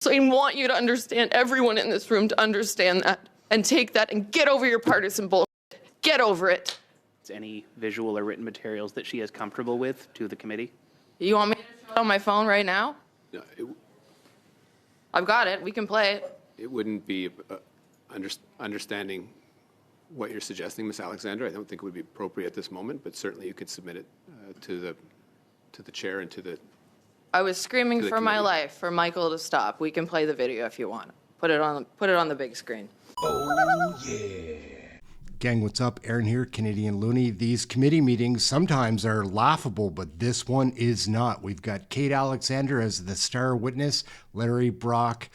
So I want you to understand, everyone in this room to understand that and take that and get over your partisan bullshit. Get over it. Any visual or written materials that she is comfortable with to the committee? You want me to show it on my phone right now? No, I've got it. We can play it. it wouldn't be understanding what you're suggesting, Ms. Alexander. I don't think it would be appropriate at this moment, but certainly you could submit it to the chair and to the. I was screaming for my committee. life for Michael to stop. We can play the video if you want. Put it on the big screen. Oh, yeah. Gang, what's up? Aaron here, Canadian Looney. These committee meetings sometimes are laughable, but this one is not. We've got Kate Alexander as the star witness. Larry Brock,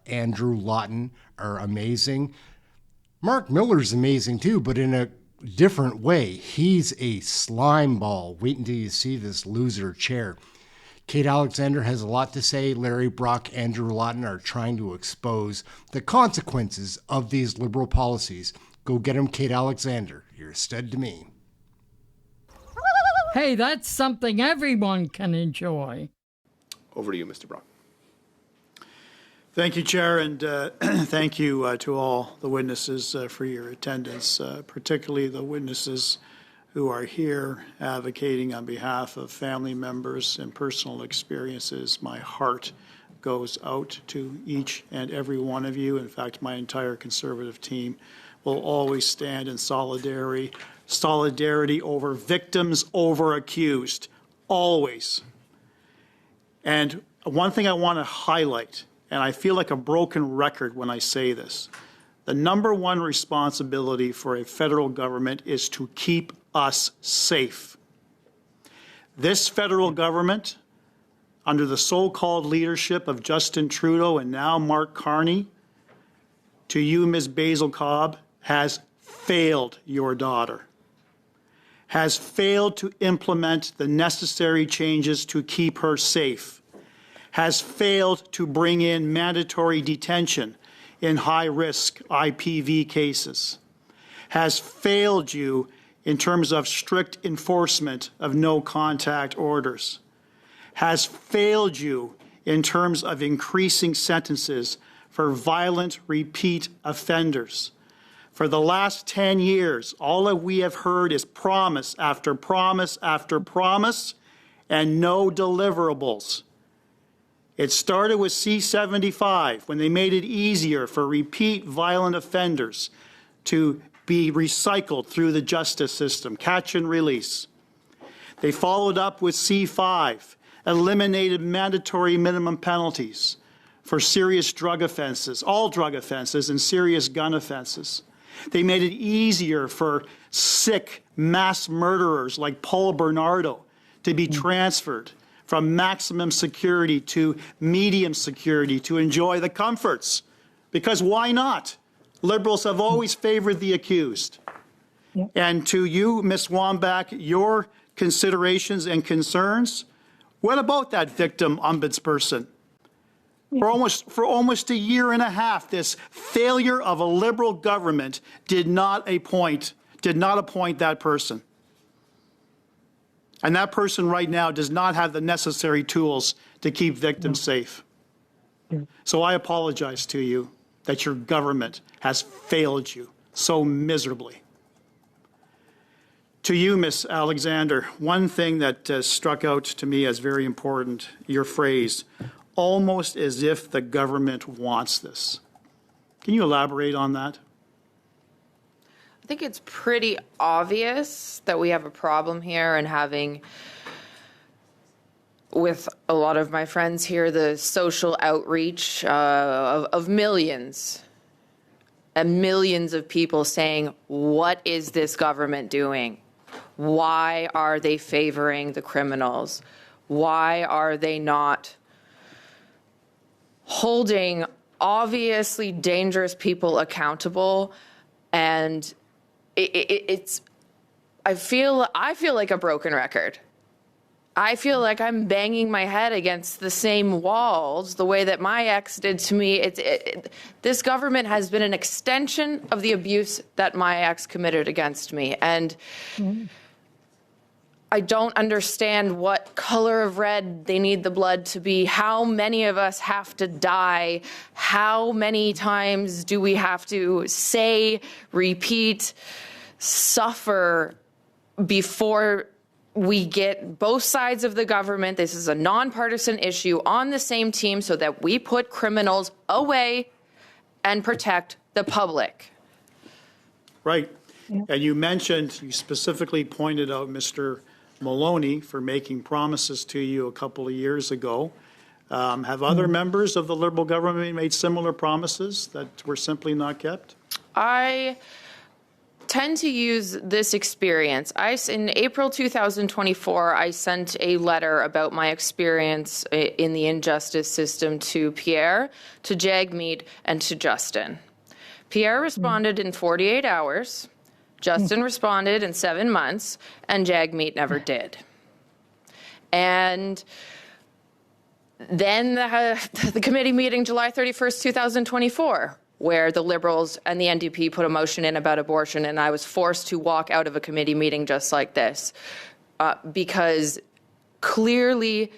Andrew Lawton are amazing. Mark Miller's amazing too, but in a different way. He's a slime ball. Wait until you see this loser chair. Kate Alexander has a lot to say. Larry Brock, Andrew Lawton are trying to expose the consequences of these liberal policies. Go get him, Kate Alexander. You're a stud to me. Hey, that's something everyone can enjoy. Over to you, Mr. Brock. Thank you, Chair, and thank you to all the witnesses for your attendance, particularly the witnesses who are here advocating on behalf of family members and personal experiences. My heart goes out to each and every one of you. In fact, my entire Conservative team will always stand in solidarity over victims, over accused, always. And one thing I want to highlight, and I feel like a broken record when I say this, the number one responsibility for a federal government is to keep us safe. This federal government, under the so-called leadership of Justin Trudeau and now Mark Carney, to you, Ms. Basil Cobb, has failed your daughter, has failed to implement the necessary changes to keep her safe, has failed to bring in mandatory detention in high-risk IPV cases, has failed you in terms of strict enforcement of no-contact orders, has failed you in terms of increasing sentences for violent repeat offenders. For the last 10 years, all that we have heard is promise after promise after promise and no deliverables. It started with C-75 when they made it easier for repeat violent offenders to be recycled through the justice system, catch and release. They followed up with C-5, eliminated mandatory minimum penalties for serious drug offenses, all drug offenses and serious gun offenses. They made it easier for sick mass murderers like Paul Bernardo to be transferred from maximum security to medium security to enjoy the comforts. Because why not? Liberals have always favored the accused. Yeah. And to you, Ms. Wambach, your considerations and concerns, what about that victim ombudsperson? For almost a year and a half, this failure of a Liberal government did not appoint that person. And that person right now does not have the necessary tools to keep victims safe. So I apologize to you that your government has failed you so miserably. To you, Ms. Alexander, one thing that struck out to me as very important, your phrase, almost as if the government wants this. Can you elaborate on that? I think it's pretty obvious that we have a problem here, and having, with a lot of my friends here, the social outreach of millions and millions of people saying, what is this government doing? Why are they favoring the criminals? Why are they not holding obviously dangerous people accountable? And I feel like a broken record. I feel like I'm banging my head against the same walls the way that my ex did to me. This government has been an extension of the abuse that my ex committed against me. And I don't understand what color of red they need the blood to be. How many of us have to die? How many times do we have to say, repeat, suffer before we get both sides of the government? This is a nonpartisan issue on the same team so that we put criminals away and protect the public. Right. And you specifically pointed out Mr. Maloney for making promises to you a couple of years ago. Have other members of the Liberal government made similar promises that were simply not kept? I tend to use this experience. In April 2024, I sent a letter about my experience in the injustice system to Pierre, to Jagmeet, and to Justin. Pierre responded in 48 hours. Justin responded in 7 months, and Jagmeet never did. And then the committee meeting July 31st, 2024, where the Liberals and the NDP put a motion in about abortion, and I was forced to walk out of a committee meeting just like this, because clearly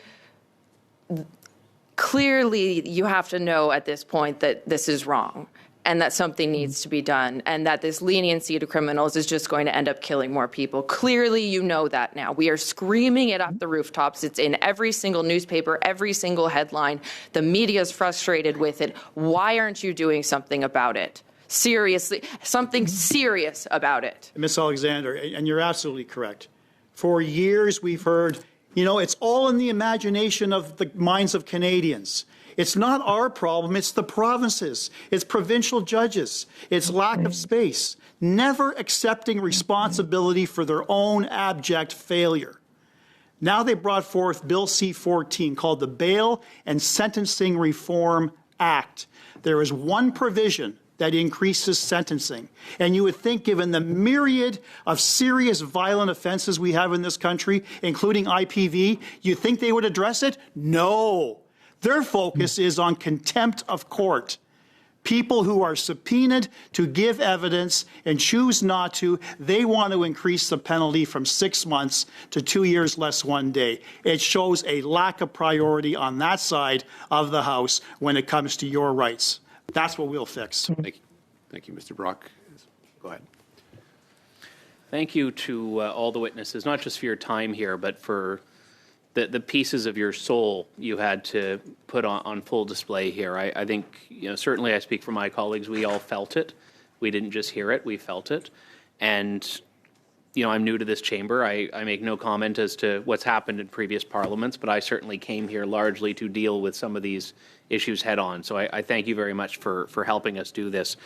you have to know at this point that this is wrong, and that something needs to be done, and that this leniency to criminals is just going to end up killing more people. Clearly, you know that now. We are screaming it up the rooftops. It's in every single newspaper, every single headline. The media is frustrated with it. Why aren't you doing something about it? Seriously, something serious about it. Ms. Alexander, and you're absolutely correct. For years, we've heard, it's all in the imagination of the minds of Canadians. It's not our problem, it's the provinces, it's provincial judges, it's lack of space, never accepting responsibility for their own abject failure. Now they brought forth Bill C-14, called the Bail and Sentencing Reform Act. There is one provision that increases sentencing. And you would think, given the myriad of serious violent offenses we have in this country, including IPV, you'd think they would address it? No. Their focus is on contempt of court. People who are subpoenaed to give evidence and choose not to, they want to increase the penalty from 6 months to 2 years less 1 day. It shows a lack of priority on that side of the House when it comes to your rights. That's what we'll fix. Thank you. Thank you, Mr. Brock. Go ahead. Thank you to all the witnesses, not just for your time here, but for the pieces of your soul you had to put on full display here. I think, certainly I speak for my colleagues, we all felt it. We didn't just hear it, we felt it. And, I'm new to this chamber. I make no comment as to what's happened in previous parliaments, but I certainly came here largely to deal with some of these issues head on. So I thank you very much for helping us do this.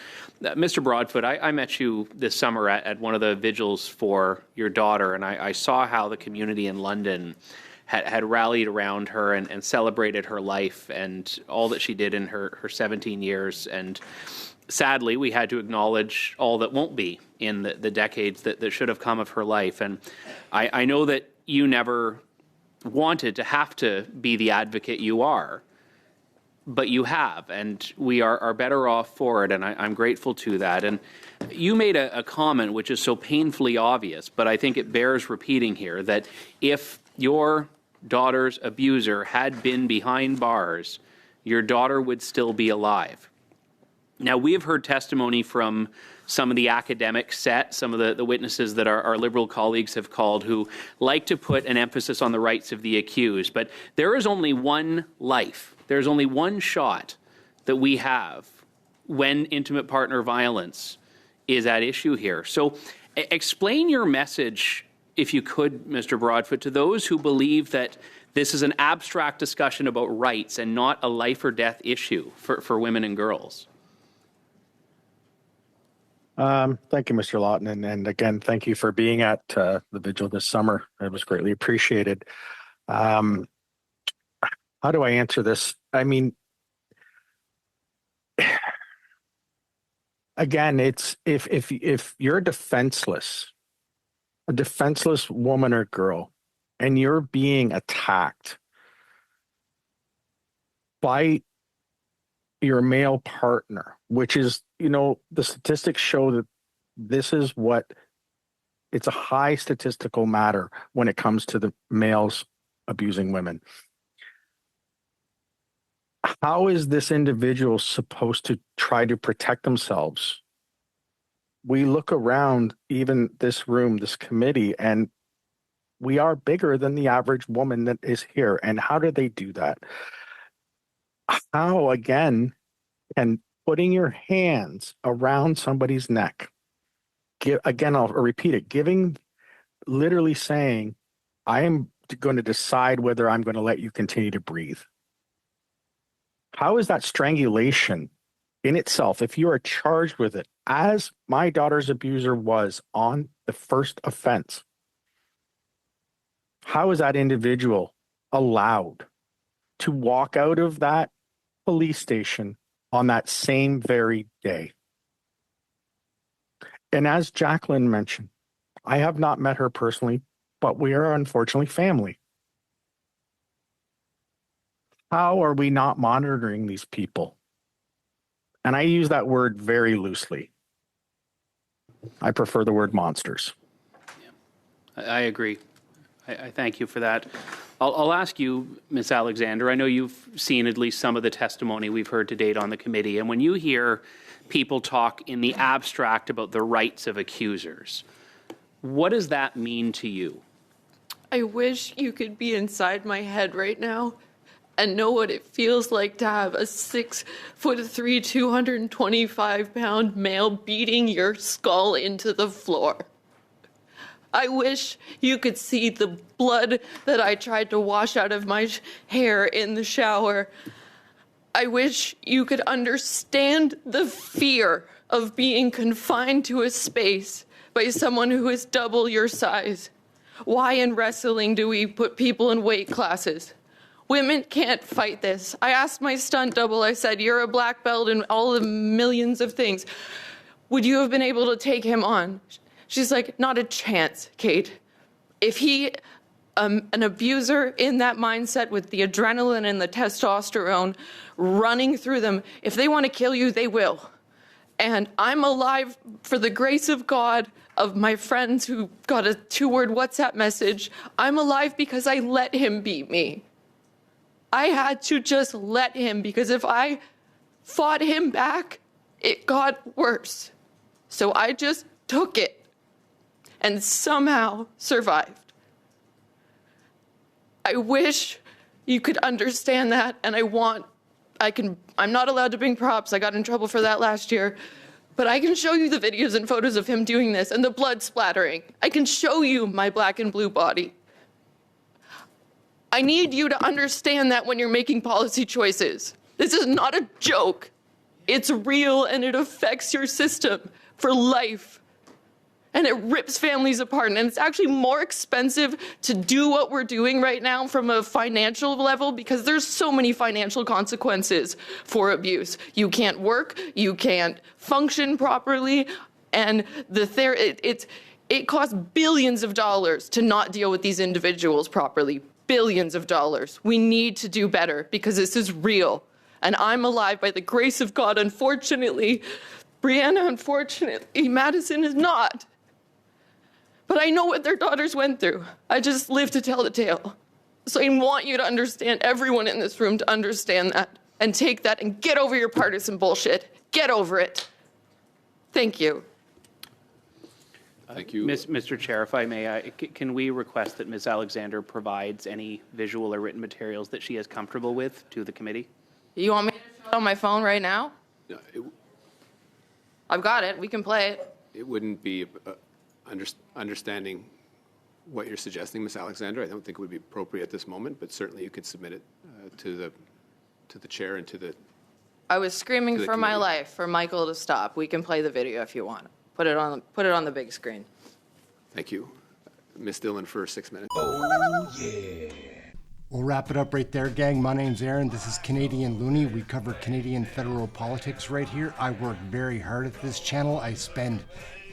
Mr. Broadfoot, I met you this summer at one of the vigils for your daughter, and I saw how the community in London had rallied around her and celebrated her life and all that she did in her 17 years. And sadly, we had to acknowledge all that won't be in the decades that should have come of her life. And I know that you never wanted to have to be the advocate you are, but you have, and we are better off for it, and I'm grateful to that. And you made a comment which is so painfully obvious, but I think it bears repeating here, that if your daughter's abuser had been behind bars, your daughter would still be alive. Now, we have heard testimony from some of the academic set, some of the witnesses that our Liberal colleagues have called, who like to put an emphasis on the rights of the accused. But there is only one life. There's only one shot that we have when intimate partner violence is at issue here. So explain your message, if you could, Mr. Broadfoot, to those who believe that this is an abstract discussion about rights and not a life or death issue for women and girls. Thank you, Mr. Lawton. And again, thank you for being at the vigil this summer. It was greatly appreciated. How do I answer this? I mean, again, it's if you're a defenseless woman or girl, and you're being attacked by your male partner, which is, the statistics show that this is what It's a high statistical matter when it comes to the males abusing women. How is this individual supposed to try to protect themselves? We look around, even this room, this committee, and we are bigger than the average woman that is here. And how do they do that? How, again, can putting your hands around somebody's neck, again, I'll repeat it, literally saying, I am going to decide whether I'm going to let you continue to breathe. How is that strangulation in itself, if you are charged with it, as my daughter's abuser was on the first offense? How is that individual allowed to walk out of that police station on that same very day? And as Jacqueline mentioned, I have not met her personally, but we are unfortunately family. How are we not monitoring these people? And I use that word very loosely. I prefer the word monsters. Yeah, I agree. I thank you for that. I'll ask you, Ms. Alexander, I know you've seen at least some of the testimony we've heard to date on the committee, and when you hear people talk in the abstract about the rights of accusers, what does that mean to you? I wish you could be inside my head right now and know what it feels like to have a 6'3", 225-pound male beating your skull into the floor. I wish you could see the blood that I tried to wash out of my hair in the shower. I wish you could understand the fear of being confined to a space by someone who is double your size. Why in wrestling do we put people in weight classes? Women can't fight this. I asked my stunt double, I said, you're a black belt in all the millions of things. Would you have been able to take him on? She's like, not a chance, Kate. If he, an abuser in that mindset with the adrenaline and the testosterone running through them, if they want to kill you, they will. And I'm alive for the grace of God, of my friends who got a 2-word WhatsApp message. I'm alive because I let him beat me. I had to just let him, because if I fought him back, it got worse. So I just took it and somehow survived. I wish you could understand that, and I'm not allowed to bring props. I got in trouble for that last year. But I can show you the videos and photos of him doing this and the blood splattering. I can show you my black and blue body. I need you to understand that when you're making policy choices. This is not a joke. It's real, and it affects your system for life. And it rips families apart. And it's actually more expensive to do what we're doing right now from a financial level, because there's so many financial consequences for abuse. You can't work, you can't function properly, and it costs billions of dollars to not deal with these individuals properly. Billions of dollars. We need to do better, because this is real. And I'm alive by the grace of God. Unfortunately, Brianna, unfortunately, Madison is not. But I know what their daughters went through. I just live to tell the tale. So I want you to understand, everyone in this room to understand that, and take that and get over your partisan bullshit. Get over it. Thank you. Thank you. Mr. Chair, if I may, can we request that Ms. Alexander provides any visual or written materials that she is comfortable with to the committee? You want me to show it on my phone right now? No, I've got it. We can play it. it wouldn't be understanding what you're suggesting, Ms. Alexander. I don't think it would be appropriate at this moment, but certainly you could submit it to the chair and to the. I was screaming the for my committee. life for Michael to stop. We can play the video if you want. Put it on the big screen. Thank you. Ms. Dillon for 6 minutes. Oh, yeah. We'll wrap it up right there, gang. My name's Aaron. This is Canadian Looney. We cover Canadian federal politics right here. I work very hard at this channel. I spend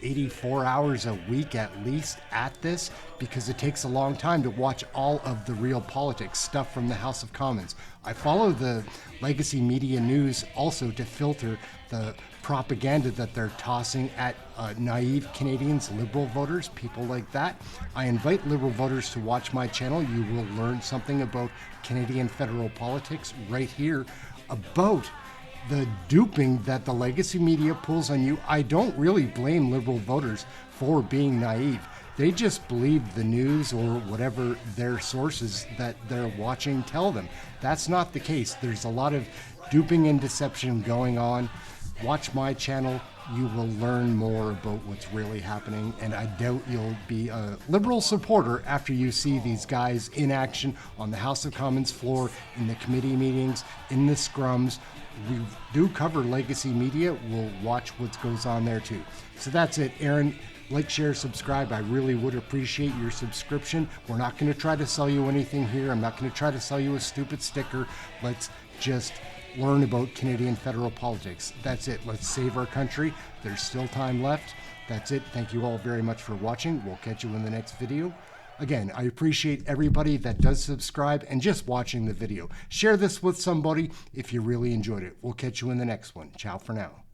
84 hours a week at least at this, because it takes a long time to watch all of the real politics stuff from the House of Commons. I follow the legacy media news also to filter the propaganda that they're tossing at naive Canadians, Liberal voters, people like that. I invite Liberal voters to watch my channel. You will learn something about Canadian federal politics right here, about the duping that the legacy media pulls on you. I don't really blame Liberal voters for being naive. They just believe the news or whatever their sources that they're watching tell them. That's not the case. There's a lot of duping and deception going on. Watch my channel. You will learn more about what's really happening, and I doubt you'll be a Liberal supporter after you see these guys in action on the House of Commons floor, in the committee meetings, in the scrums. We do cover legacy media. We'll watch what goes on there too. So that's it, Aaron. Like, share, subscribe. I really would appreciate your subscription. We're not going to try to sell you anything here. I'm not going to try to sell you a stupid sticker. Let's just learn about Canadian federal politics. That's it. Let's save our country. There's still time left. That's it. Thank you all very much for watching. We'll catch you in the next video. Again, I appreciate everybody that does subscribe and just watching the video. Share this with somebody if you really enjoyed it. We'll catch you in the next one. Ciao for now.